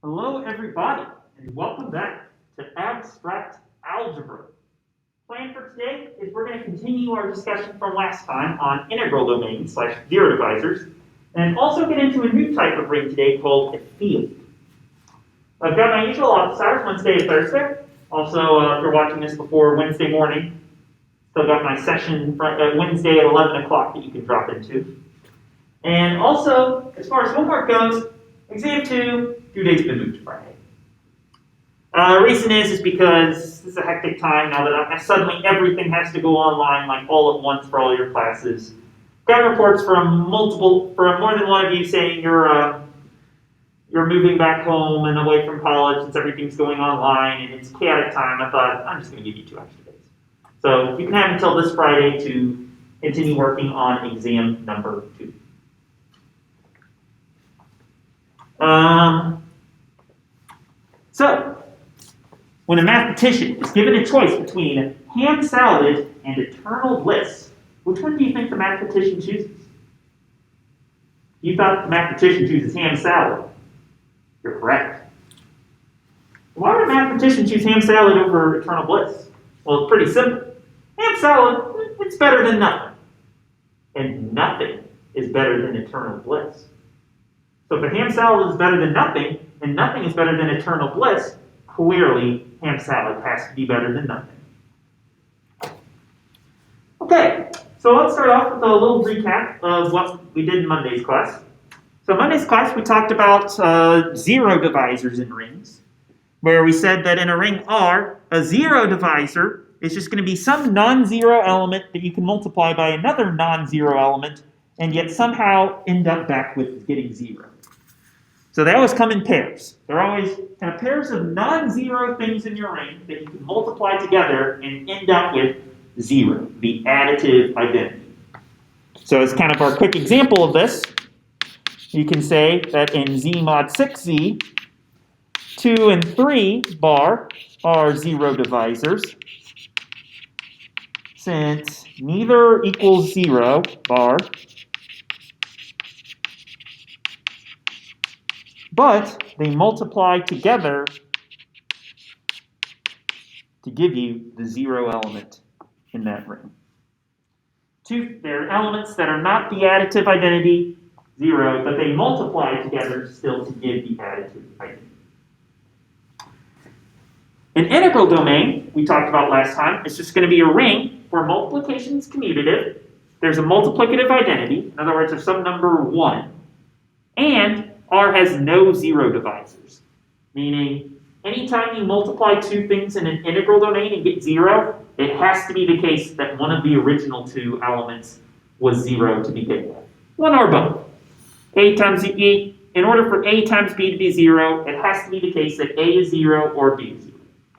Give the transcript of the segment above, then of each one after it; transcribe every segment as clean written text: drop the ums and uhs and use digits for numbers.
Hello everybody, and welcome back to Abstract Algebra. Plan for today is we're going to continue our discussion from last time on integral domains / zero divisors, and also get into a new type of ring today called a field. I've got my usual office hours, Wednesday and Thursday. Also, if you're watching this before Wednesday morning, still got my session Wednesday at 11 o'clock that you can drop into. And also, as far as homework goes, exam 2, due date's been moved to Friday. Reason is because this is a hectic time now that suddenly everything has to go online like all at once for all your classes. Got reports from more than one of you saying you're moving back home and away from college since everything's going online and it's chaotic time. I thought I'm just going to give you 2 extra days. So you can have until this Friday to continue working on exam number 2. So, when a mathematician is given a choice between ham salad and eternal bliss, which one do you think the mathematician chooses? You thought the mathematician chooses ham salad. You're correct. Why would a mathematician choose ham salad over eternal bliss? Well, it's pretty simple. Ham salad, it's better than nothing. And nothing is better than eternal bliss. So if a ham salad is better than nothing, and nothing is better than eternal bliss, clearly ham salad has to be better than nothing. Okay, so let's start off with a little recap of what we did in Monday's class. So Monday's class, we talked about zero divisors in rings, where we said that in a ring R, a zero divisor is just going to be some non-zero element that you can multiply by another non-zero element, and yet somehow end up back with getting 0. So they always come in pairs. They're always kind of pairs of non-zero things in your ring that you can multiply together and end up with 0, the additive identity. So as kind of our quick example of this, you can say that in Z mod 6Z, 2 and 3 bar are 0 divisors, since neither equals 0 bar, but they multiply together to give you the 0 element in that ring. They're elements that are not the additive identity 0, but they multiply together still to give the additive identity. An integral domain, we talked about last time, is just going to be a ring where multiplication is commutative. There's a multiplicative identity, in other words, there's some number 1, and R has no 0 divisors, meaning anytime you multiply 2 things in an integral domain and get 0, it has to be the case that one of the original 2 elements was 0 to begin with. 1 or both. A times B, in order for A times B to be 0, it has to be the case that A is 0 or B is 0,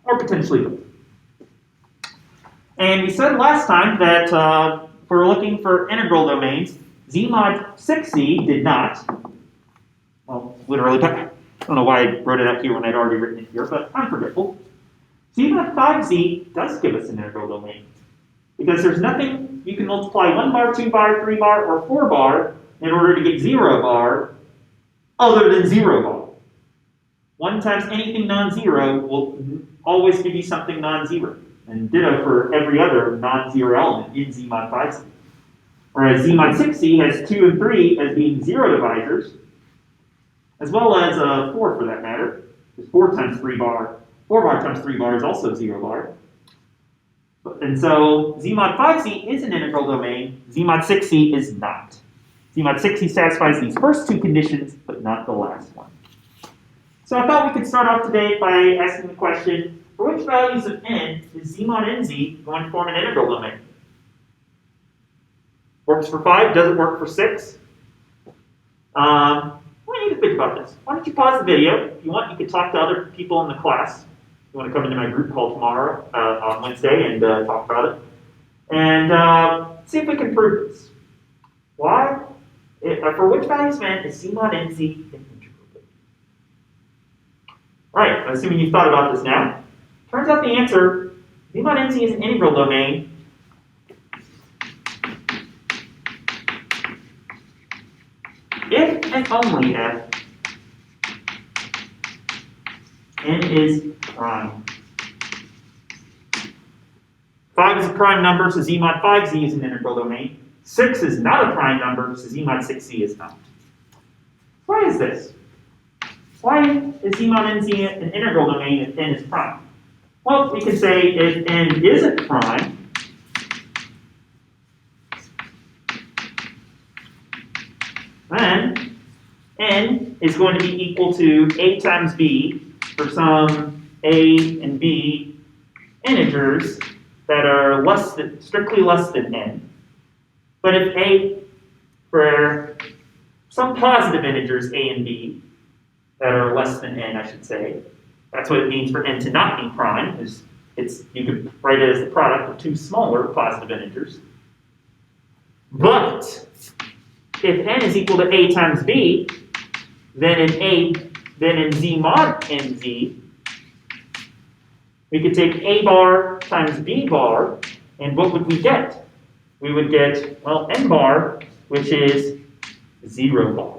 or potentially both. And we said last time that if we're looking for integral domains, Z mod 6Z did not. Well, literally, I don't know why I wrote it out here when I'd already written it here, but I'm forgetful. Z mod 5Z does give us an integral domain, because there's nothing you can multiply 1 bar, 2 bar, 3 bar, or 4 bar in order to get 0 bar other than 0 bar. 1 times anything non-zero will always give you something non-zero, and ditto for every other non-zero element in Z mod 5Z. Whereas Z mod 6Z has 2 and 3 as being 0 divisors, as well as 4 for that matter. Because 4 times 3 bar, 4 bar times 3 bar is also 0 bar. And so Z mod 5Z is an integral domain, Z mod 6Z is not. Z mod 6Z satisfies these first 2 conditions, but not the last one. So I thought we could start off today by asking the question, for which values of n is Z mod nz going to form an integral domain? Works for 5, doesn't work for 6. I want you to think about this. Why don't you pause the video? If you want, you can talk to other people in the class. If you want to come into my group call tomorrow, on Wednesday, and talk about it. And see if we can prove this. Why? For which values of n is Z mod nz an integral domain? Right, assuming you've thought about this now. Turns out the answer, Z mod nz is an integral domain if and only if n is prime. 5 is a prime number, so z mod 5z is an integral domain. 6 is not a prime number, so z mod 6z is not. Why is this? Why is z mod nz an integral domain if n is prime? Well, we can say if n isn't prime, then n is going to be equal to a times b for some a and b integers that are strictly less than n. But if a, for some positive integers a and b that are less than n, I should say, that's what it means for n to not be prime. You could write it as the product of two smaller positive integers. But if n is equal to a times b, then in z mod nz, we could take a bar times b bar, and what would we get? We would get, well, n bar, which is 0 bar,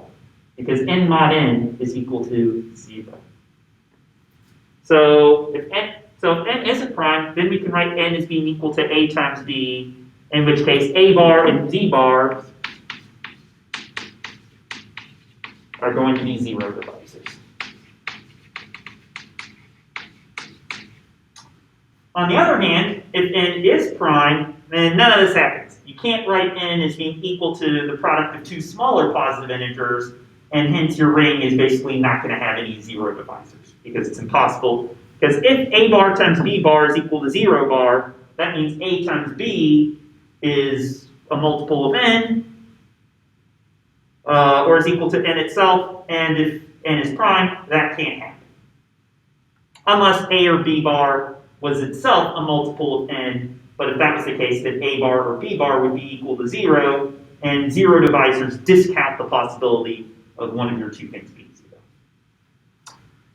because n mod n is equal to 0. So if n isn't prime, then we can write n as being equal to a times b, in which case a bar and z bar are going to be 0 divisors. On the other hand, if n is prime, then none of this happens. You can't write n as being equal to the product of two smaller positive integers, and hence your ring is basically not going to have any 0 divisors, because it's impossible. Because if a bar times b bar is equal to 0 bar, that means a times b is a multiple of n, or is equal to n itself, and if n is prime, that can't happen. Unless a or b bar was itself a multiple of n, but if that was the case, then a bar or b bar would be equal to 0, and 0 divisors discount the possibility of one of your two things being 0.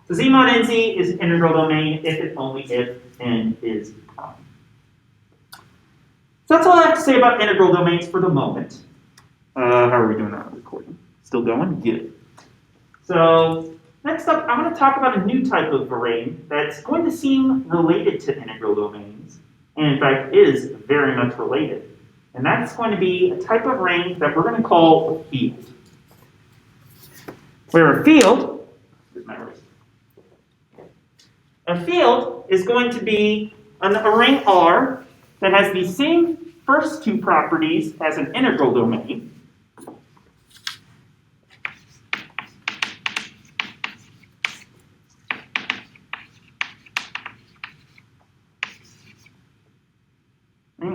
So z mod nz is an integral domain if and only if n is prime. So that's all I have to say about integral domains for the moment. How are we doing on the recording? Still going? Good. So next up, I'm going to talk about a new type of array that's going to seem related to integral domains, and in fact is very much related. And that's going to be a type of array that we're going to call a field. Where a field is going to be an array R that has the same first two properties as an integral domain.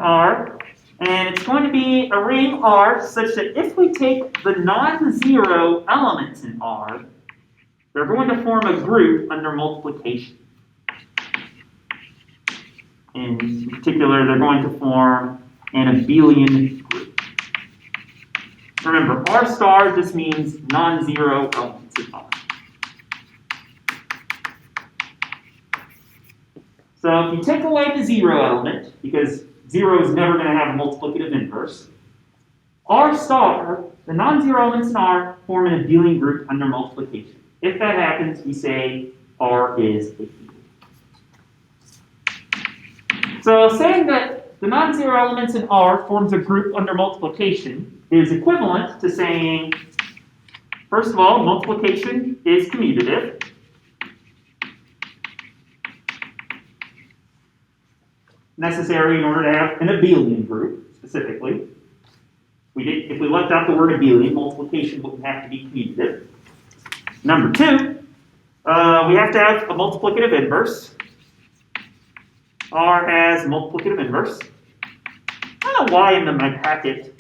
R, and it's going to be a ring R such that if we take the non-zero elements in R, they're going to form a group under multiplication. In particular, they're going to form an abelian group. Remember, R star just means non-zero elements in R. So if you take away the 0 element, because 0 is never going to have a multiplicative inverse, R star, the non-zero elements in R, form an abelian group under multiplication. If that happens, we say R is a field. So saying that the non-zero elements in R forms a group under multiplication is equivalent to saying, first of all, multiplication is commutative. Necessary in order to have an abelian group, specifically. If we left out the word abelian, multiplication wouldn't have to be commutative. Number 2, we have to have a multiplicative inverse. R has multiplicative inverse. I don't know why in my packet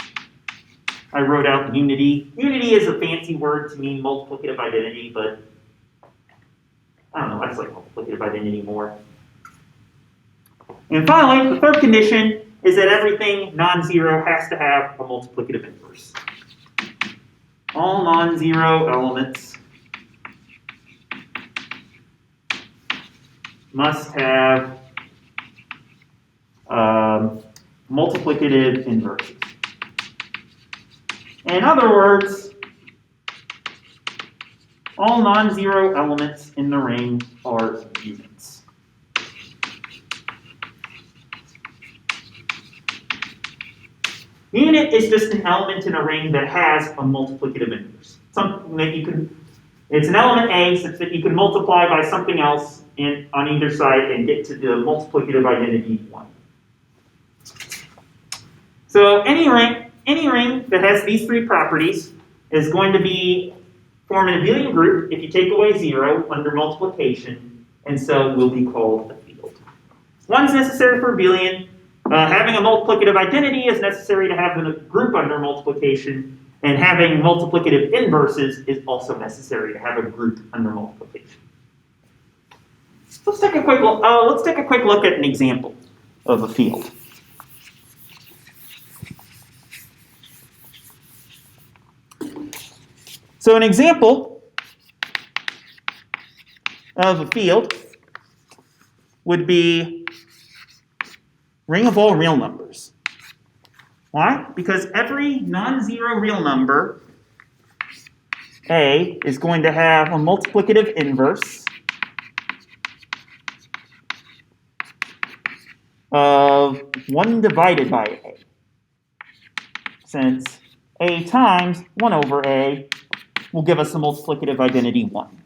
I wrote out unity. Unity is a fancy word to mean multiplicative identity, but I don't know, I just like multiplicative identity more. And finally, the third condition is that everything non-zero has to have a multiplicative inverse. All non-zero elements must have multiplicative inverses. In other words, All non-zero elements in the ring are units. Unit is just an element in a ring that has a multiplicative inverse. Something that you can, it's an element A such that you can multiply by something else on either side and get to the multiplicative identity 1. So any ring that has these three properties is going to be form an abelian group if you take away 0 under multiplication, and so will be called a field. 1 is necessary for abelian. Having a multiplicative identity is necessary to have a group under multiplication, and having multiplicative inverses is also necessary to have a group under multiplication. Let's take a quick look at an example of a field. So an example of a field would be ring of all real numbers. Why? Because every non-zero real number, A, is going to have a multiplicative inverse of 1 divided by A. Since A times 1 over A will give us a multiplicative identity 1.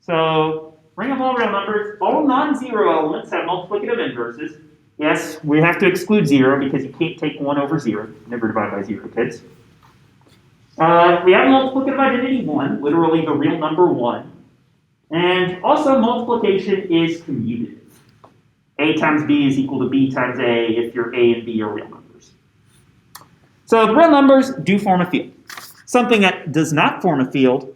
So, ring of all real numbers, all non-zero elements have multiplicative inverses. Yes, we have to exclude 0 because you can't take 1 over 0. Never divide by 0, kids. We have multiplicative identity 1, literally the real number 1. And also multiplication is commutative. A times B is equal to B times A if your A and B are real numbers. So the real numbers do form a field. Something that does not form a field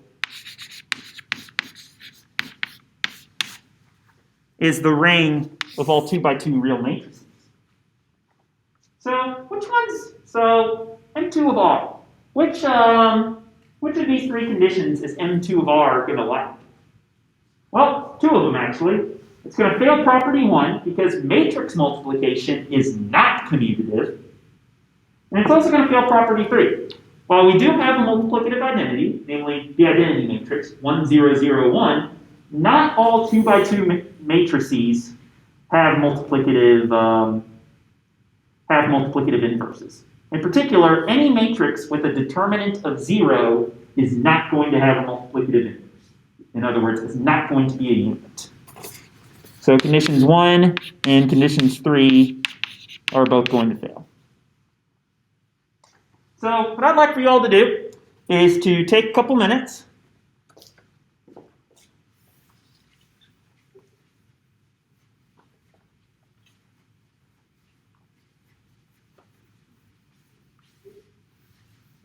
is the ring of all 2 by 2 real matrices. So which ones? So M2 of R. Which of these three conditions is M2 of R going to lack? Well, 2 of them actually. It's going to fail property 1 because matrix multiplication is not commutative. And it's also going to fail property 3. While we do have a multiplicative identity, namely the identity matrix 1, 0, 0, 1, not all 2 by 2 matrices have multiplicative inverses. In particular, any matrix with a determinant of 0 is not going to have a multiplicative inverse. In other words, it's not going to be a unit. So conditions 1 and conditions 3 are both going to fail. So what I'd like for you all to do is to take a couple minutes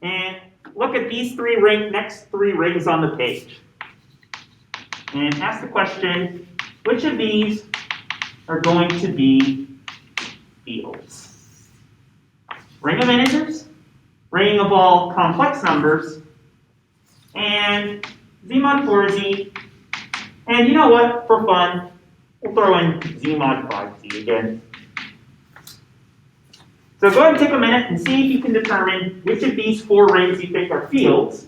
and look at these next three rings on the page and ask the question, which of these are going to be fields? Ring of integers, ring of all complex numbers, and Z mod 4Z. And you know what? For fun, we'll throw in Z mod 5Z again. So go ahead and take a minute and see if you can determine which of these 4 rings you think are fields.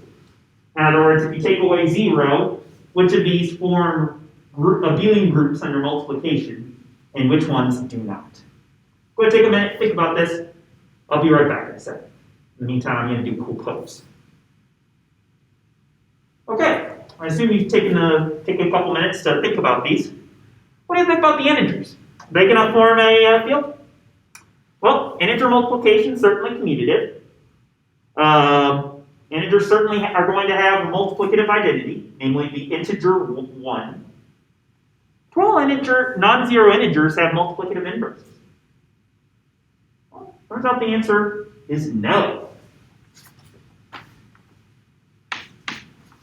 In other words, if you take away 0, which of these form abelian groups under multiplication, and which ones do not. Go ahead and take a minute, think about this. I'll be right back in a second. In the meantime, I'm going to do cool pose. Okay, I assume you've taken a couple minutes to think about these. What do you think about the integers? Are they going to form a field? Well, integer multiplication is certainly commutative. Integers certainly are going to have a multiplicative identity, namely the integer 1. 12 non-zero integers have multiplicative inverses. Well, turns out the answer is no.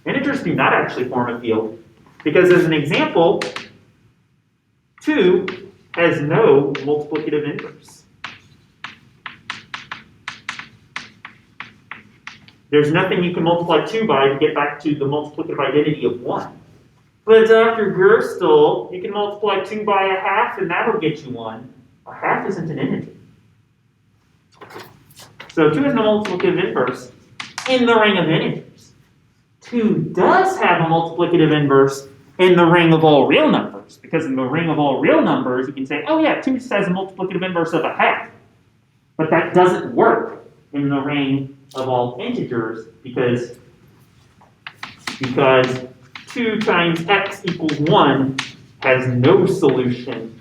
Integers do not actually form a field because, as an example, 2 has no multiplicative inverse. There's nothing you can multiply 2 by to get back to the multiplicative identity of 1. But Dr. Gerstle, you can multiply 2 by a half and that'll get you 1. A half isn't an integer. So 2 has no multiplicative inverse in the ring of integers. 2 does have a multiplicative inverse in the ring of all real numbers, because in the ring of all real numbers, you can say, oh yeah, 2 just has a multiplicative inverse of a half. But that doesn't work in the ring of all integers because 2 times x equals 1 has no solution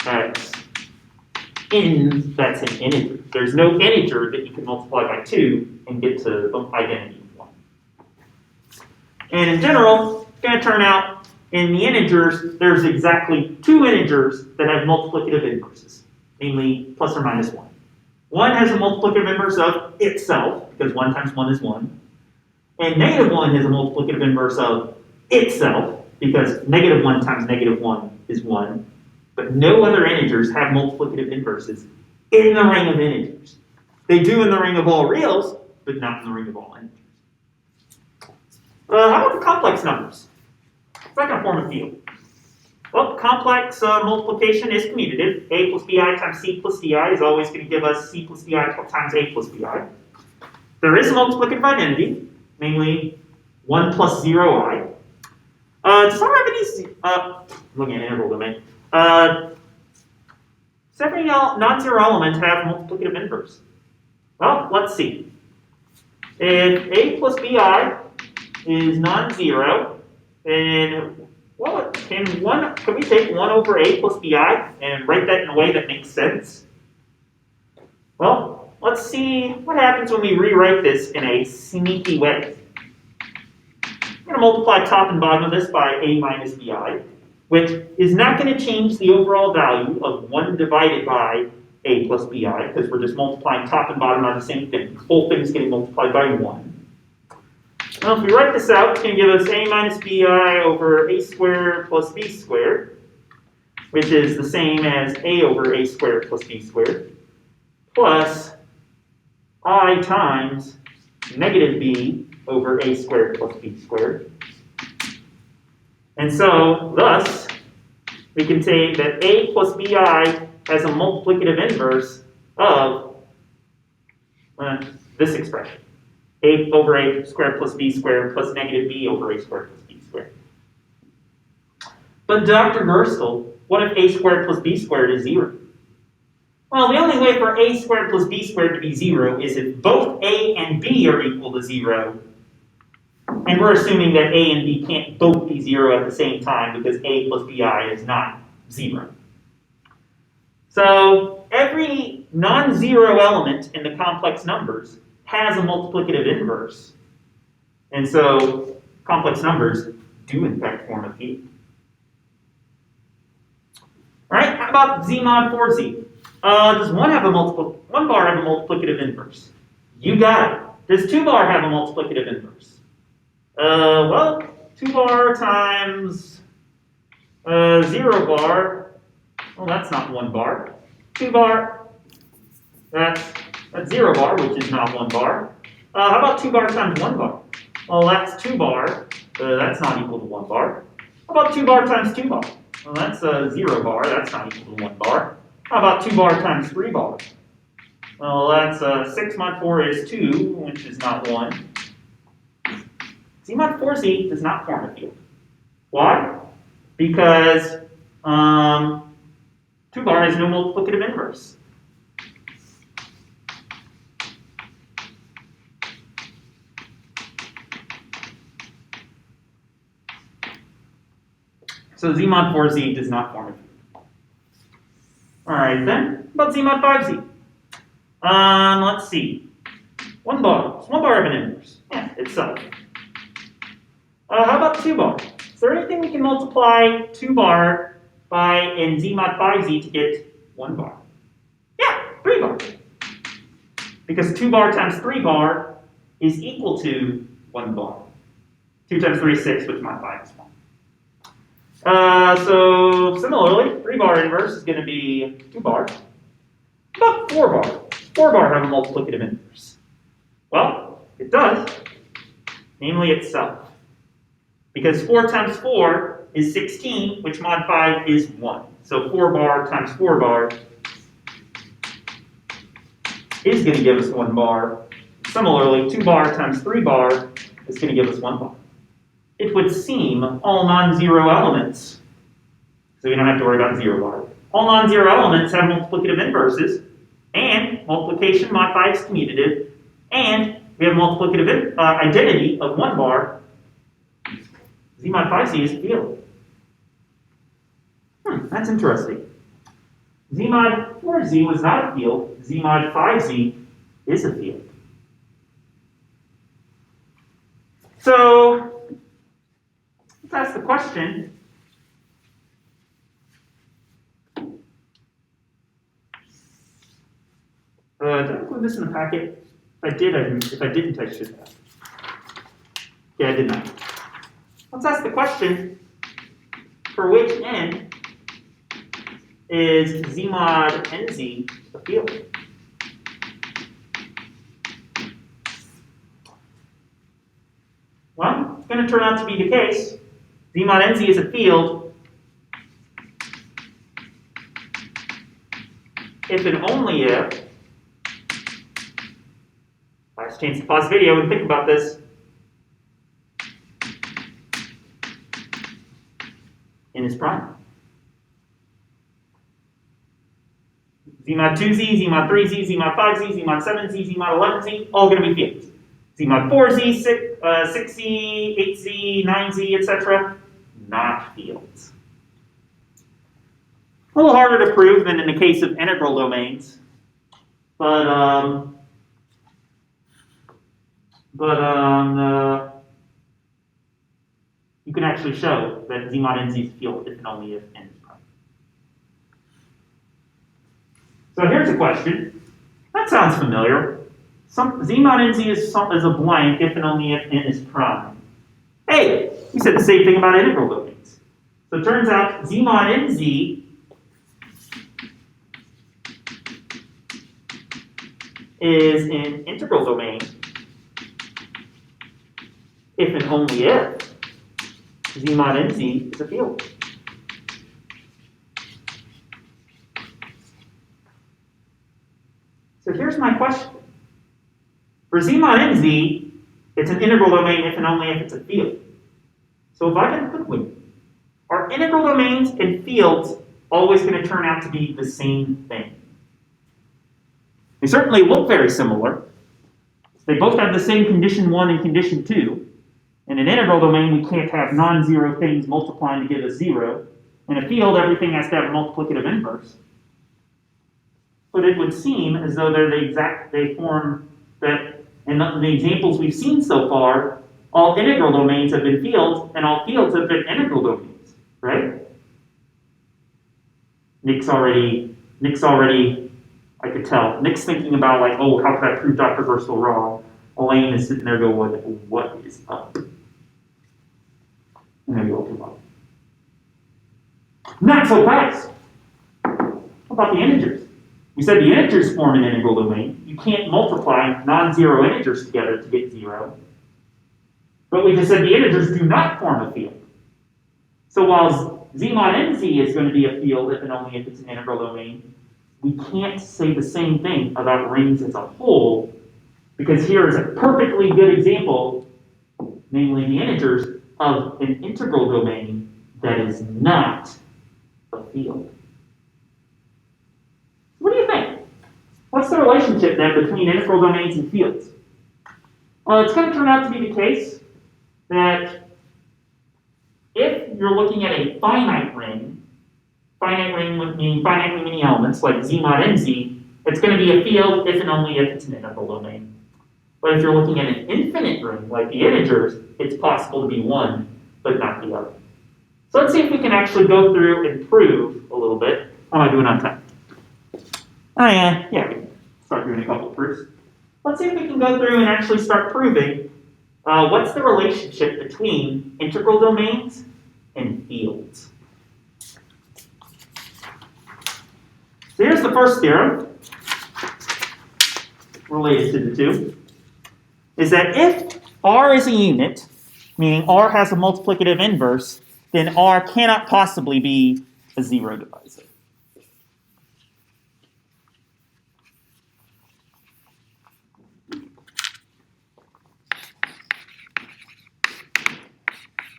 x that's an integer. There's no integer that you can multiply by 2 and get to the identity of 1. And in general, it's going to turn out in the integers, there's exactly 2 integers that have multiplicative inverses, namely plus or minus 1. 1 has a multiplicative inverse of itself, because 1 times 1 is 1. And negative 1 has a multiplicative inverse of itself, because negative 1 times negative 1 is 1. But no other integers have multiplicative inverses in the ring of integers. They do in the ring of all reals, but not in the ring of all integers. How about the complex numbers? It's not going to form a field. Well, complex multiplication is commutative. A plus bi times c plus di is always going to give us c plus di times a plus bi. There is a multiplicative identity, namely 1 plus 0i. Does not have any, I'm looking at integral domain. Does every non-zero element have multiplicative inverse? Well, let's see. If a plus bi is non-zero, then can we take 1 over a plus bi and write that in a way that makes sense? Well, let's see what happens when we rewrite this in a sneaky way. I'm going to multiply top and bottom of this by a minus bi, which is not going to change the overall value of 1 divided by a plus bi, because we're just multiplying top and bottom by the same thing. The whole thing is getting multiplied by 1. Now, if we write this out, it's going to give us a minus bi over a squared plus b squared, which is the same as a over a squared plus b squared, plus I times negative b over a squared plus b squared. And so, thus, we can say that a plus bi has a multiplicative inverse of this expression. A over a squared plus b squared plus negative b over a squared plus b squared. But Dr. Gerstle, what if a squared plus b squared is 0? Well, the only way for a squared plus b squared to be 0 is if both a and b are equal to 0. And we're assuming that a and b can't both be 0 at the same time because a plus bi is not 0. So every non-zero element in the complex numbers has a multiplicative inverse. And so complex numbers do in fact form a field. Alright, how about z mod 4z? Does one bar have a multiplicative inverse? You got it. Does 2 bar have a multiplicative inverse? Well, 2 bar times 0 bar, well, that's not 1 bar. 2 bar, that's 0 bar, which is not 1 bar. How about 2 bar times 1 bar? Well, that's 2 bar, that's not equal to 1 bar. How about 2 bar times 2 bar? Well, that's 0 bar, that's not equal to 1 bar. How about 2 bar times 3 bar? Well, that's 6 mod 4 is 2, which is not 1. Z mod 4z does not form a field. Why? Because 2 bar has no multiplicative inverse. So Z mod 4z does not form a field. Alright then, about Z mod 5z. Let's see. 1 bar. Does 1 bar have an inverse? Yeah, itself. How about 2 bar? Is there anything we can multiply 2 bar by in Z mod 5z to get 1 bar? Yeah, 3 bar. Because 2 bar times 3 bar is equal to 1 bar. 2 times 3 is 6, which mod 5 is 1. So similarly, 3 bar inverse is going to be 2 bar. About 4 bar. 4 bar have a multiplicative inverse. Well, it does, namely itself. Because 4 times 4 is 16, which mod 5 is 1. So 4 bar times 4 bar is going to give us 1 bar. Similarly, 2 bar times 3 bar is going to give us 1 bar. It would seem all non-zero elements, so we don't have to worry about 0 bar. All non-zero elements have multiplicative inverses, and multiplication mod phi is commutative, and we have multiplicative identity of 1 bar. Z mod phi z is a field. That's interesting. Z mod 4z was not a field. Z mod 5z is a field. So let's ask the question. Did I include this in the packet? If I didn't, I should have. Yeah, I did not. Let's ask the question, for which n is Z mod nz a field? Well, it's going to turn out to be the case. Z mod nz is a field if and only if, last chance to pause the video and think about this, n is prime. Z mod 2z, Z mod 3z, Z mod 5z, Z mod 7z, Z mod 11z, all going to be fields. Z mod 4z, 6z, 8z, 9z, etc. Not fields. A little harder to prove than in the case of integral domains, but you can actually show that Z mod nz is a field if and only if n is prime. So here's a question. That sounds familiar. Z mod nz is a blank if and only if n is prime. Hey, we said the same thing about integral domains. So it turns out Z mod nz is an integral domain if and only if Z mod nz is a field. So here's my question. For Z mod nz, it's an integral domain if and only if it's a field. So if I can conclude, are integral domains and fields always going to turn out to be the same thing? They certainly look very similar. They both have the same condition 1 and condition 2. In an integral domain, we can't have non-zero things multiplying to give us 0. In a field, everything has to have a multiplicative inverse. But it would seem as though they form that, in the examples we've seen so far, all integral domains have been fields, and all fields have been integral domains, right? Nick's already, I could tell. Nick's thinking about like, oh, how could I prove Dr. Gerstle wrong? Elaine is sitting there going, what is up? And then you'll come up. Not so fast. How about the integers? We said the integers form an integral domain. You can't multiply non-zero integers together to get 0. But we just said the integers do not form a field. So while Z mod nz is going to be a field if and only if it's an integral domain, we can't say the same thing about rings as a whole, because here is a perfectly good example, namely the integers, of an integral domain that is not a field. What do you think? What's the relationship then between integral domains and fields? Well, it's going to turn out to be the case that if you're looking at a finite ring would mean finitely many elements, like Z mod nz, it's going to be a field if and only if it's an integral domain. But if you're looking at an infinite ring, like the integers, it's possible to be one, but not the other. So let's see if we can actually go through and prove a little bit. How am I doing on time? Oh yeah, we can start doing a couple of proofs. Let's see if we can go through and actually start proving what's the relationship between integral domains and fields. So here's the first theorem related to the two, is that if R is a unit, meaning R has a multiplicative inverse, then R cannot possibly be a zero divisor.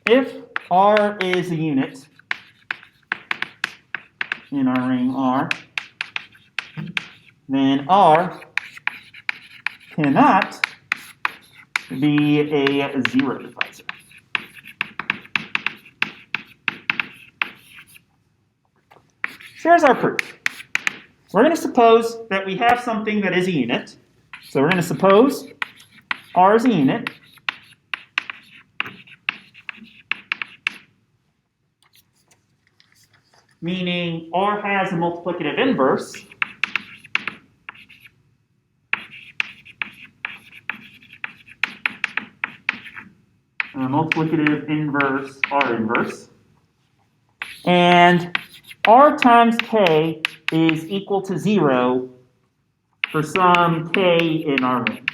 if R is a unit in our ring R, then R cannot be a zero divisor. So here's our proof. We're going to suppose that we have something that is a unit. So we're going to suppose R is a unit. Meaning R has a multiplicative inverse. A multiplicative inverse R inverse. And R times K is equal to 0 for some K in our ring.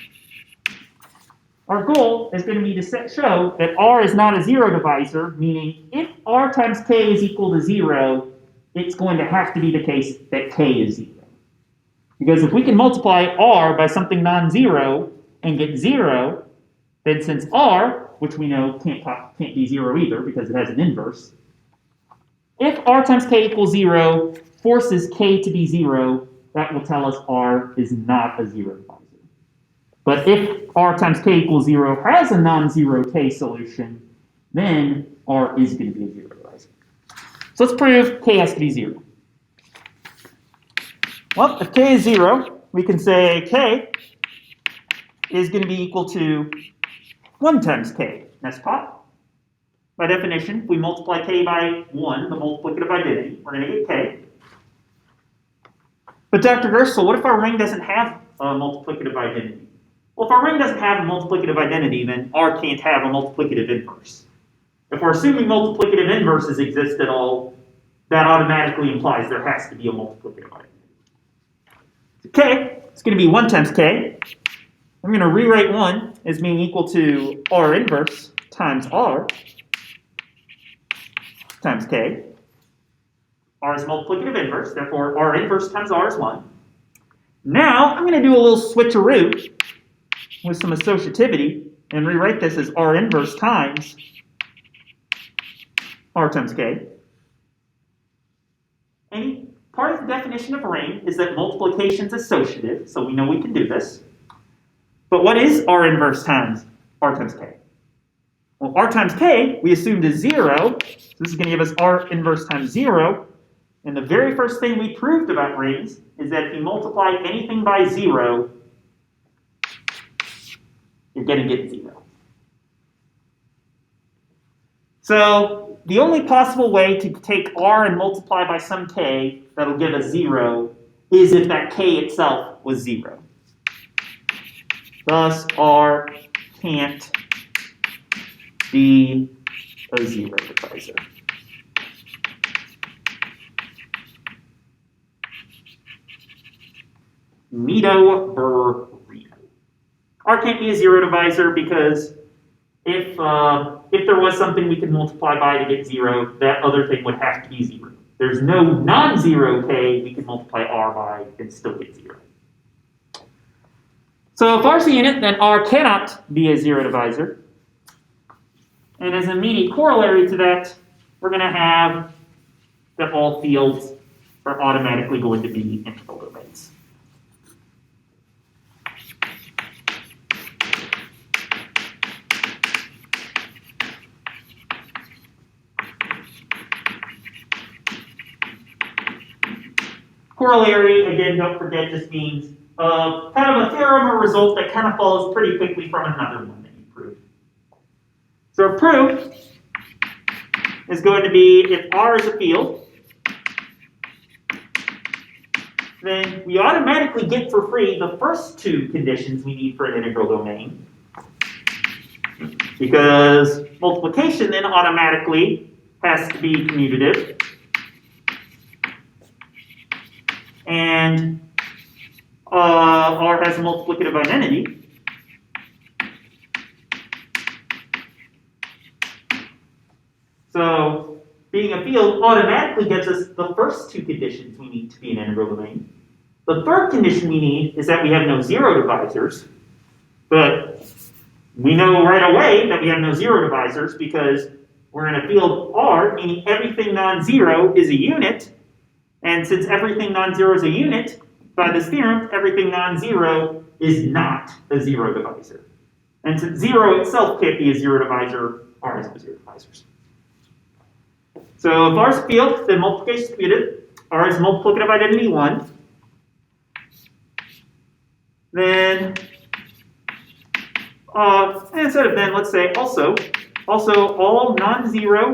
Our goal is going to be to show that R is not a zero divisor, meaning if R times K is equal to 0, it's going to have to be the case that K is 0. Because if we can multiply R by something non-zero and get 0, then since R, which we know can't be 0 either because it has an inverse, if R times K equals 0 forces K to be 0, that will tell us R is not a zero divisor. But if R times K equals 0 has a non-zero K solution, then R is going to be a zero divisor. So let's prove K has to be 0. Well, if K is 0, we can say K is going to be equal to 1 times K. That's pot. By definition, if we multiply K by 1, the multiplicative identity, we're going to get K. But Dr. Gersel, what if our ring doesn't have a multiplicative identity? Well, if our ring doesn't have a multiplicative identity, then R can't have a multiplicative inverse. If we're assuming multiplicative inverses exist at all, that automatically implies there has to be a multiplicative identity. So K is going to be 1 times K. I'm going to rewrite 1 as being equal to R inverse times R times K. R is multiplicative inverse, therefore R inverse times R is 1. Now I'm going to do a little switcheroo with some associativity and rewrite this as R inverse times R times K. And part of the definition of a ring is that multiplication is associative, so we know we can do this. But what is R inverse times R times K? Well, R times K, we assumed is 0. So this is going to give us R inverse times 0. And the very first thing we proved about rings is that if you multiply anything by 0, you're going to get 0. So the only possible way to take R and multiply by some K that'll give us 0 is if that K itself was 0. Thus, R can't be a zero divisor. Nito Burrito. R can't be a zero divisor because if there was something we could multiply by to get 0, that other thing would have to be 0. There's no non-zero K we can multiply R by and still get 0. So if R is a unit, then R cannot be a zero divisor. And as an immediate corollary to that, we're going to have that all fields are automatically going to be integral domains. Corollary, again, don't forget, just means kind of a theorem or result that kind of follows pretty quickly from another one that you proved. So a proof is going to be if R is a field, then we automatically get for free the first two conditions we need for an integral domain. Because multiplication then automatically has to be commutative. And R has a multiplicative identity. So being a field automatically gets us the first two conditions we need to be an integral domain. The third condition we need is that we have no zero divisors. But we know right away that we have no zero divisors because We're in a field R, meaning everything non-zero is a unit. And since everything non-zero is a unit, by this theorem, everything non-zero is not a zero divisor. And since zero itself can't be a zero divisor, R is no zero divisors. So if R is a field, then multiplication is computed. R is multiplicative identity 1. Then, instead of then, let's say also all non-zero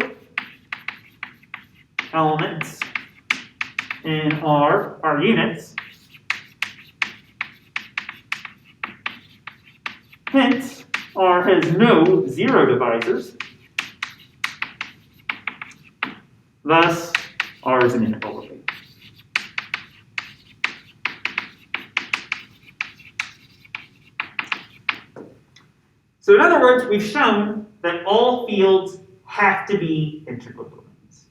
elements in R are units. Hence, R has no zero divisors. Thus, R is an integral domain. So in other words, we've shown that all fields have to be integral domains.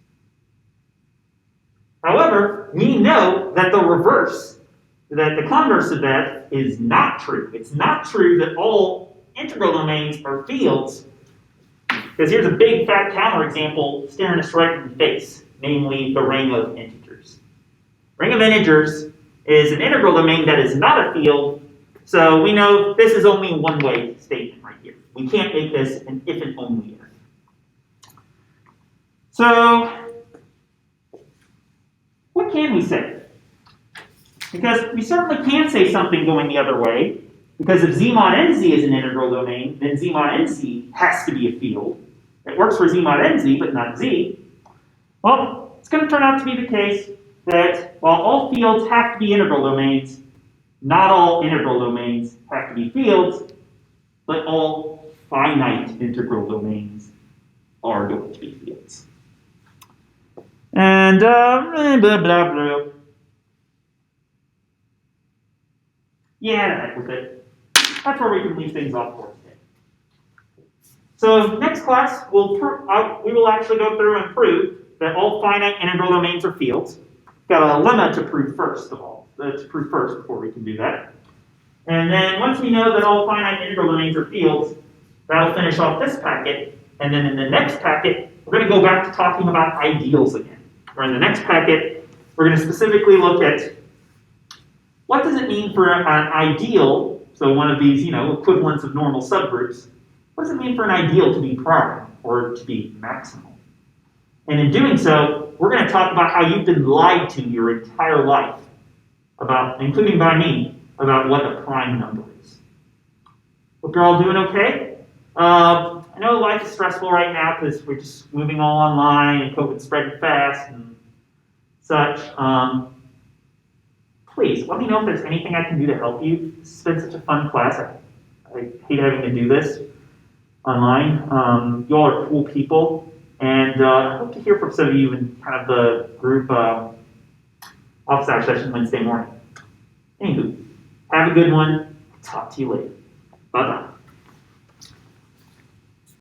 However, we know that the reverse, that the converse of that is not true. It's not true that all integral domains are fields, because here's a big fat counterexample staring us right in the face, namely the ring of integers. Ring of integers is an integral domain that is not a field, so we know this is only a one-way statement right here. We can't make this an if and only if. So, what can we say? Because we certainly can say something going the other way, because if Z mod NZ is an integral domain, then Z mod NZ has to be a field. It works for Z mod NZ, but not Z. Well, it's going to turn out to be the case that while all fields have to be integral domains, not all integral domains have to be fields, but all finite integral domains are going to be fields. And blah, blah, blah. Yeah, heck with it. That's where we can leave things off for today. So next class, we will actually go through and prove that all finite integral domains are fields. Got a lemma to prove first of all. To prove first before we can do that. And then once we know that all finite integral domains are fields, that'll finish off this packet. And then in the next packet, we're going to go back to talking about ideals again. Or in the next packet, we're going to specifically look at what does it mean for an ideal, so one of these, equivalents of normal subgroups, what does it mean for an ideal to be prime or to be maximal? And in doing so, we're going to talk about how you've been lied to your entire life, including by me, about what a prime number is. Hope you're all doing okay. I know life is stressful right now because we're just moving all online and COVID's spreading fast and such. Please, let me know if there's anything I can do to help you. This has been such a fun class. I hate having to do this online. You all are cool people. And I hope to hear from some of you in kind of the group office hour session Wednesday morning. Anywho, have a good one. Talk to you later. Bye-bye.